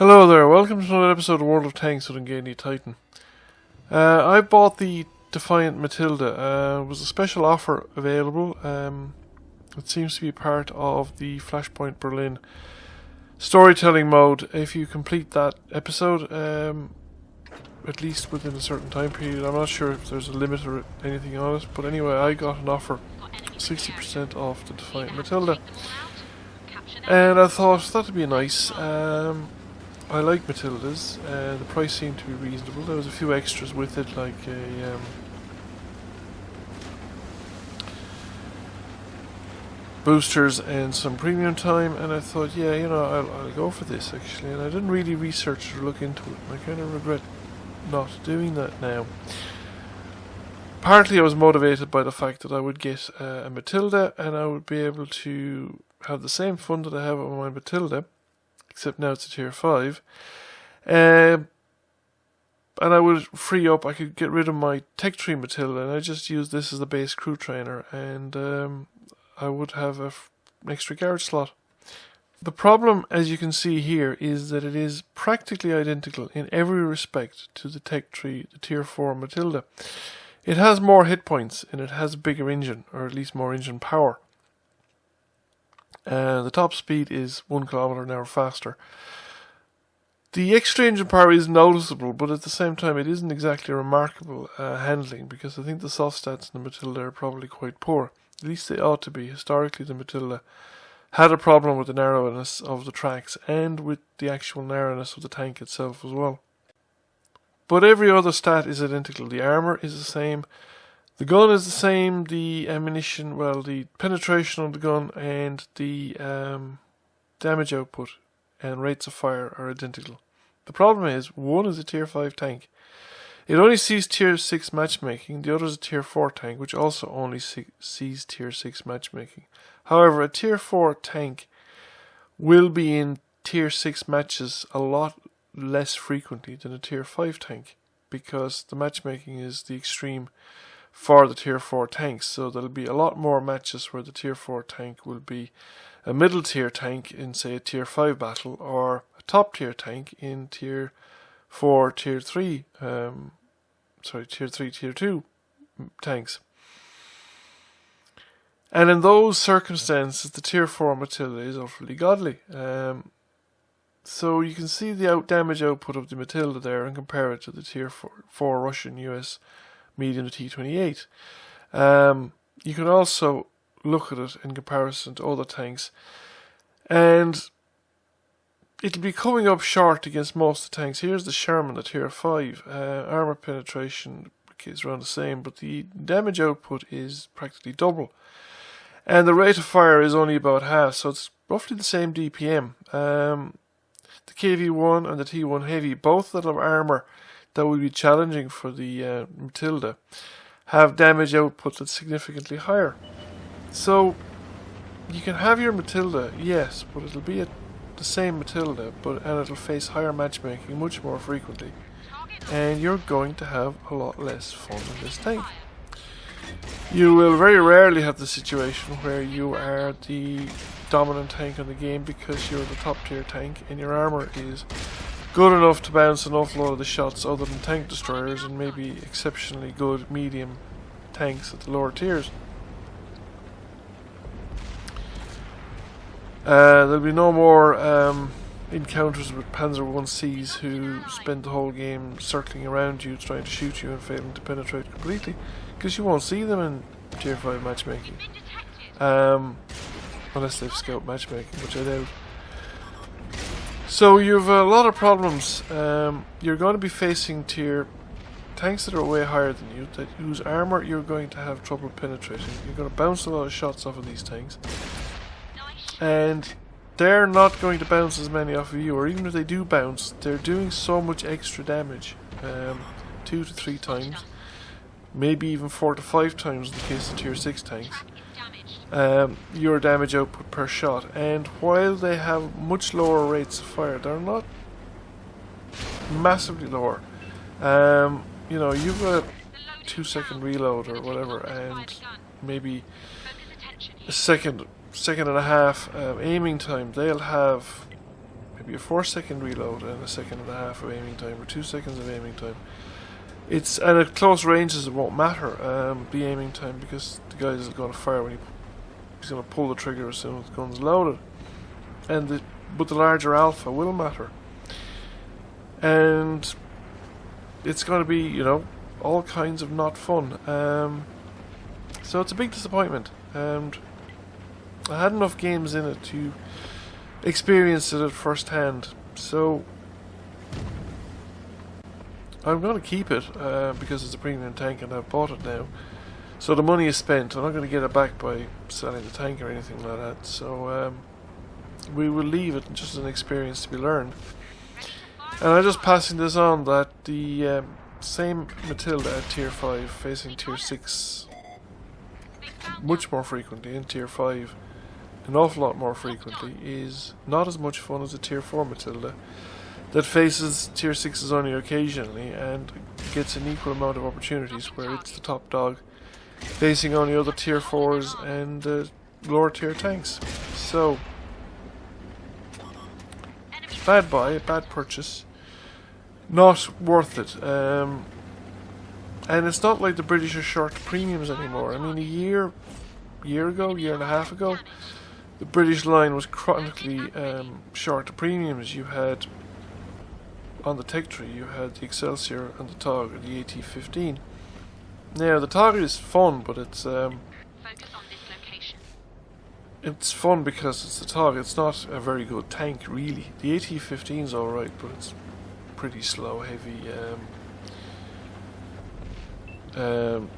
Hello there, welcome to another episode of World of Tanks with Engaging Titan. I bought the Defiant Matilda. It was a special offer available. It seems to be part of the Flashpoint Berlin storytelling mode. If you complete that episode, at least within a certain time period, I'm not sure if there's a limit or anything on it, but anyway, I got an offer 60% off the Defiant Matilda. And I thought that would be nice. I like Matildas, the price seemed to be reasonable. There was a few extras with it, like a boosters and some premium time, and I thought, yeah, you know, I'll go for this actually. And I didn't really research or look into it, and I kind of regret not doing that now. Partly I was motivated by the fact that I would get a Matilda, and I would be able to have the same fun that I have with my Matilda, except now it's a tier 5. And I would free up, I could get rid of my Tech Tree Matilda, and I just use this as the base crew trainer, and I would have an extra garage slot. The problem, as you can see here, is that it is practically identical in every respect to the Tech Tree, the tier 4 Matilda. It has more hit points, and it has a bigger engine, or at least more engine power. The top speed is 1 km/h faster. The extra engine power is noticeable, but at the same time it isn't exactly remarkable handling, because I think the soft stats in the Matilda are probably quite poor. At least they ought to be. Historically, the Matilda had a problem with the narrowness of the tracks and with the actual narrowness of the tank itself as well. But every other stat is identical. The armor is the same. The gun is the same, the ammunition, well, the penetration of the gun and the damage output and rates of fire are identical. The problem is, one is a tier 5 tank. It only sees tier 6 matchmaking, the other is a tier 4 tank, which also only sees tier 6 matchmaking. However, a tier 4 tank will be in tier 6 matches a lot less frequently than a tier 5 tank, because the matchmaking is the extreme for the tier 4 tanks, so there'll be a lot more matches where the tier 4 tank will be a middle tier tank in, say, a tier 5 battle, or a top tier tank in tier 4, tier 3, tier 3, tier 2 tanks. And in those circumstances, the tier 4 Matilda is utterly godly. So you can see the damage output of the Matilda there and compare it to the tier 4 Russian US medium T28. You can also look at it in comparison to other tanks, and it'll be coming up short against most of the tanks. Here's the Sherman, the tier 5. Armor penetration is around the same, but the damage output is practically double, and the rate of fire is only about half, so it's roughly the same DPM. The KV1 and the T1 Heavy, both that have armor that will be challenging for the Matilda, have damage output that's significantly higher. So you can have your Matilda, yes, but it'll be the same Matilda, and it'll face higher matchmaking much more frequently, and you're going to have a lot less fun in this tank. You will very rarely have the situation where you are the dominant tank in the game because you're the top tier tank and your armor is good enough to bounce an awful lot of the shots other than tank destroyers and maybe exceptionally good medium tanks at the lower tiers. There'll be no more encounters with Panzer 1Cs who spend the whole game circling around you trying to shoot you and failing to penetrate completely, because you won't see them in tier 5 matchmaking, unless they've scout matchmaking, which I doubt. So you've a lot of problems. You're going to be facing tier tanks that are way higher than you, that whose armor you're going to have trouble penetrating. You're going to bounce a lot of shots off of these tanks, and they're not going to bounce as many off of you, or even if they do bounce, they're doing so much extra damage, 2 to 3 times, maybe even 4 to 5 times in the case of tier 6 tanks. Your damage output per shot, and while they have much lower rates of fire, they're not massively lower. You know, you've got a 2-second reload or whatever, and maybe a second and a half aiming time. They'll have maybe a 4-second reload and a 1.5 seconds of aiming time, or 2 seconds of aiming time. It's, and at close ranges it won't matter, the aiming time, because the guy is going to fire when he's going to pull the trigger as soon as the gun's loaded. But the larger alpha will matter. And it's going to be, you know, all kinds of not fun. So it's a big disappointment. And I had enough games in it to experience it at first hand. So I'm going to keep it because it's a premium tank and I've bought it now. So the money is spent. I'm not going to get it back by selling the tank or anything like that. So we will leave it just as an experience to be learned. And I'm just passing this on that the same Matilda at tier 5 facing tier 6 much more frequently, in tier 5 an awful lot more frequently, is not as much fun as a tier 4 Matilda that faces tier 6s only occasionally and gets an equal amount of opportunities, where it's the top dog facing only other tier 4s and lower tier tanks. So bad buy, bad purchase, not worth it. And it's not like the British are short premiums anymore. I mean, a year ago, year and a half ago, the British line was chronically short of premiums. You had, on the tech tree, you had the Excelsior and the TOG, or the AT-15. Now, the TOG is fun, but it's fun because it's the TOG. It's not a very good tank, really. The AT-15 is alright, but it's pretty slow, heavy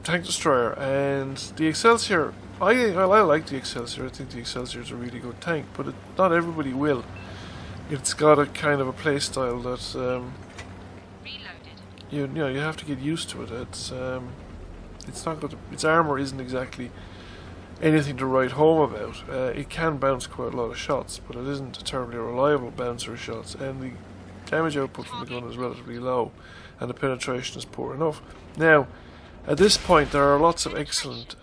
tank destroyer. And the Excelsior, I like the Excelsior. I think the Excelsior is a really good tank, but not everybody will. It's got a kind of a play style that you know, you have to get used to it. It's not good. Its armor isn't exactly anything to write home about. It can bounce quite a lot of shots, but it isn't a terribly reliable bouncer of shots, and the damage output from the gun is relatively low, and the penetration is poor enough. Now, at this point, there are lots of excellent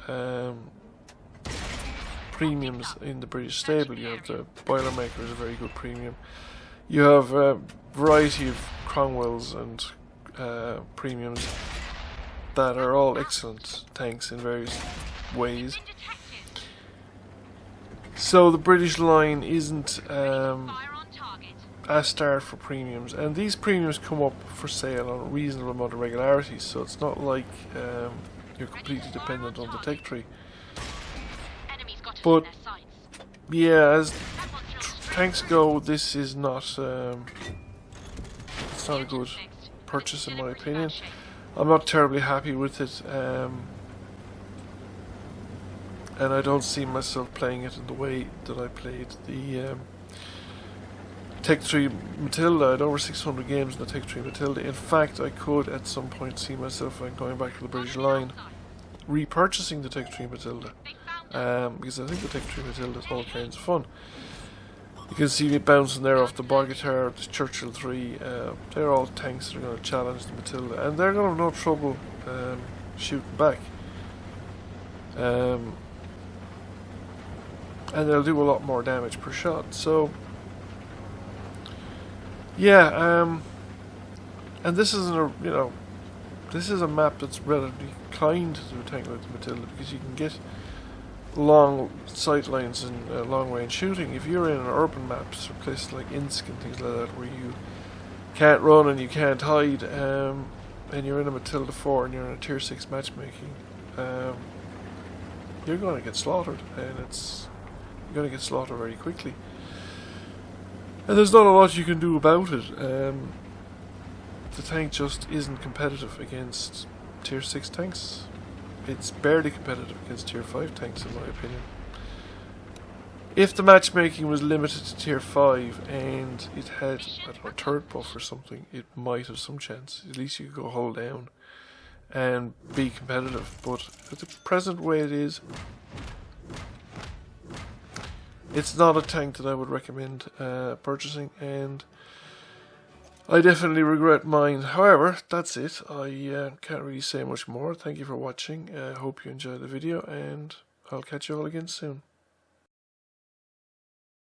premiums in the British stable. You have the Boilermaker is a very good premium. You have a variety of Cromwells and premiums that are all excellent tanks in various ways. So the British line isn't as starved for premiums, and these premiums come up for sale on a reasonable amount of regularity, so it's not like you're completely dependent on the tech tree. But yeah, as tanks go, this is not it's not a good purchase in my opinion. I'm not terribly happy with it, and I don't see myself playing it in the way that I played the Tech Tree Matilda. I had over 600 games in the Tech Tree Matilda. In fact, I could at some point see myself going back to the British line, repurchasing the Tech Tree Matilda, because I think the Tech Tree Matilda is all kinds of fun. You can see me bouncing there off the Bogatar, the Churchill 3. They're all tanks that are going to challenge the Matilda, and they're going to have no trouble shooting back. And they'll do a lot more damage per shot. So yeah, and this isn't a, you know, this is a map that's relatively kind to a tank like the Matilda, because you can get long sight lines and long range shooting. If you're in an urban maps or places like Insk and things like that, where you can't run and you can't hide, and you're in a Matilda 4 and you're in a tier 6 matchmaking, you're going to get slaughtered, and you're going to get slaughtered very quickly. And there's not a lot you can do about it. The tank just isn't competitive against tier 6 tanks. It's barely competitive against tier 5 tanks, in my opinion. If the matchmaking was limited to tier 5 and it had, I don't know, a turret buff or something, it might have some chance. At least you could go hull down and be competitive. But at the present way it is, it's not a tank that I would recommend purchasing, and I definitely regret mine. However, that's it. I can't really say much more. Thank you for watching. I hope you enjoyed the video, and I'll catch you all again soon.